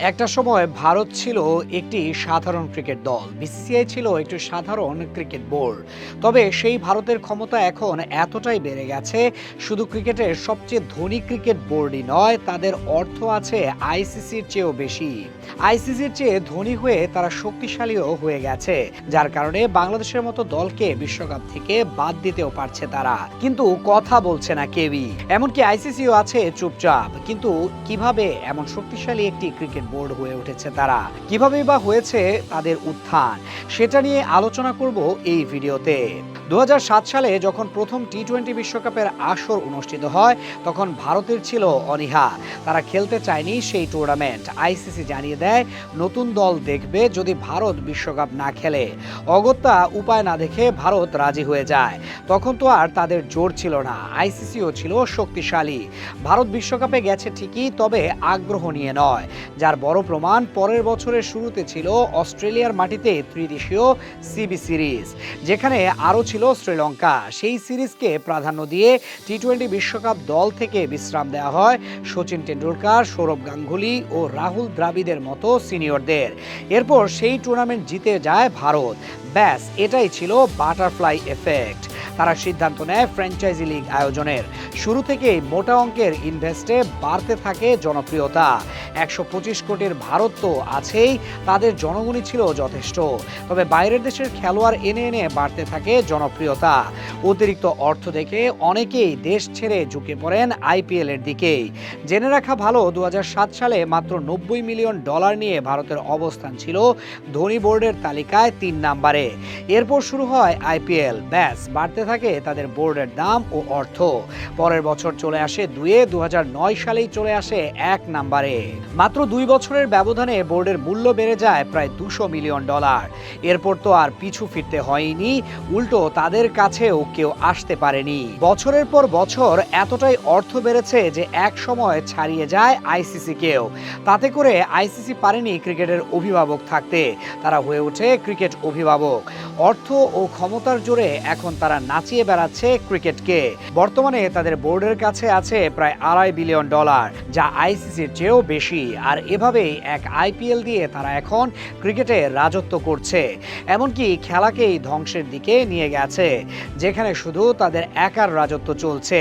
একটা সময় ভারত ছিল একটি সাধারণ ক্রিকেট দল, বিসিসিআই ছিল একটি সাধারণ ক্রিকেট বোর্ড। তবে সেই ভারতের ক্ষমতা এখন এতটাই বেড়ে গেছে, শুধু ক্রিকেটের সবচেয়ে ধনী ক্রিকেট বোর্ডই নয়, তাদের অর্থ আছে আইসিসির চেয়েও বেশি। আইসিসির চেয়ে ধনী হয়ে তারা শক্তিশালীও হয়ে গেছে, যার কারণে বাংলাদেশের মতো দলকে বিশ্বকাপ থেকে বাদ দিতেও পারছে তারা। কিন্তু কথা বলছে না কেউই, এমনকি আইসিসিও আছে চুপচাপ। কিন্তু কিভাবে এমন শক্তিশালী একটি ক্রিকেট বোর্ড হয়ে উঠেছে তারা, কিভাবে বা হয়েছে তাদের উত্থান, সেটা নিয়ে আলোচনা করব এই ভিডিওতে। 2007 সালে যখন প্রথম টি-20 বিশ্বকাপের আসর অনুষ্ঠিত হয়, তখন ভারতের ছিল অনীহা। তারা খেলতে চায়নি সেই টুর্নামেন্ট। আইসিসি জানিয়ে দেয় নতুন দল দেখবে যদি ভারত বিশ্বকাপ না খেলে। অগত্যা উপায় না দেখে ভারত রাজি হয়ে যায়। তখন তো আর তাদের জোর ছিল না, আইসিসিও ছিল শক্তিশালী। ভারত বিশ্বকাপে গেছে ঠিকই, তবে আগ্রহ নিয়ে নয়। যার বড় প্রমাণ পরের বছরের শুরুতে ছিল অস্ট্রেলিয়ার মাটিতে ত্রিদেশীয় সিবি সিরিজ, যেখানে আরও ছিল শ্রীলঙ্কা। সেই সিরিজকে প্রাধান্য দিয়ে টি-20 বিশ্বকাপ দল থেকে বিশ্রাম দেওয়া হয় সচিন টেন্ডুলকার, সৌরভ গাঙ্গুলি ও রাহুল দ্রাবিড়ের মতো সিনিয়রদের। এরপর সেই টুর্নামেন্ট জিতে যায় ভারত। ব্যাস, এটাই ছিল বাটারফ্লাই এফেক্ট। তারা সিদ্ধান্ত নেয় ফ্র্যাঞ্চাইজি লিগ আয়োজনের। শুরু থেকেই মোটা অঙ্কের ইনভেস্টে বাড়তে থাকে জনপ্রিয়তা। 125 কোটির ভারত তো আছেই, তাদের জনগণই ছিল যথেষ্ট। তবে বাইরের দেশের খেলোয়াড় এনে এনে বাড়তে থাকে জনপ্রিয়তা। অতিরিক্ত অর্থ দেখে অনেকেই দেশ ছেড়ে ঝুঁকে পড়েন আইপিএল এর দিকেই। জেনে রাখা ভালো, 2007 সালে মাত্র $90 মিলিয়ন নিয়ে ভারতের অবস্থান ছিল ধনী বোর্ডের তালিকায় 3 নম্বরে। এরপর শুরু হয় আইপিএল। ব্যাস, বাড়তে থাকে তাদের বোর্ডের দাম ও অর্থ। পরের বছর চলে আসে 2-এ, 2009 সালেই চলে আসে 1 নম্বরে। মাত্র 2 বছরের ব্যবধানে বোর্ডের মূল্য বেড়ে যায় প্রায় $200 মিলিয়ন। এরপর তো আর পিছু ফিরতে হয়নি, উল্টো তাদের কাছেও কেউ আসতে পারেনি। বছরের পর বছর এতটাই অর্থ বেড়েছে যে এক সময় ছাড়িয়ে যায় আইসিসি কেও। তাতে করে আইসিসি পারেনি ক্রিকেটের অভিভাবক থাকতে, তারা হয়ে ওঠে ক্রিকেট অভিভাবক। অর্থ ও ক্ষমতার জোরে এখন তারা নাচিয়ে বেড়াচ্ছে ক্রিকেটকে। বর্তমানে তাদের বোর্ডের কাছে আছে প্রায় $2.5 বিলিয়ন, যা আইসিসির চেয়েও বেশি। আর এভাবেই এক আইপিএল দিয়ে তারা এখন ক্রিকেটে রাজত্ব করছে, এমনকি খেলাকেই ধ্বংসের দিকে নিয়ে গেছে, যেখানে শুধু তাদের একার রাজত্ব চলছে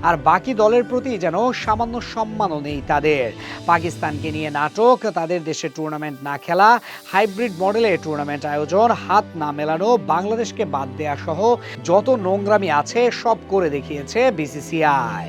আর বাকি দলের প্রতি যেন সামান্য সম্মানও নেই তাদের। পাকিস্তানকে নিয়ে নাটক, তাদের দেশে টুর্নামেন্ট না খেলা, হাইব্রিড মডেলে টুর্নামেন্ট আয়োজন, হাত না মেলানো, বাংলাদেশকে বাদ দেয়া সহ যত নোংরামি আছে সব করে দেখিয়েছে বিসিসিআই।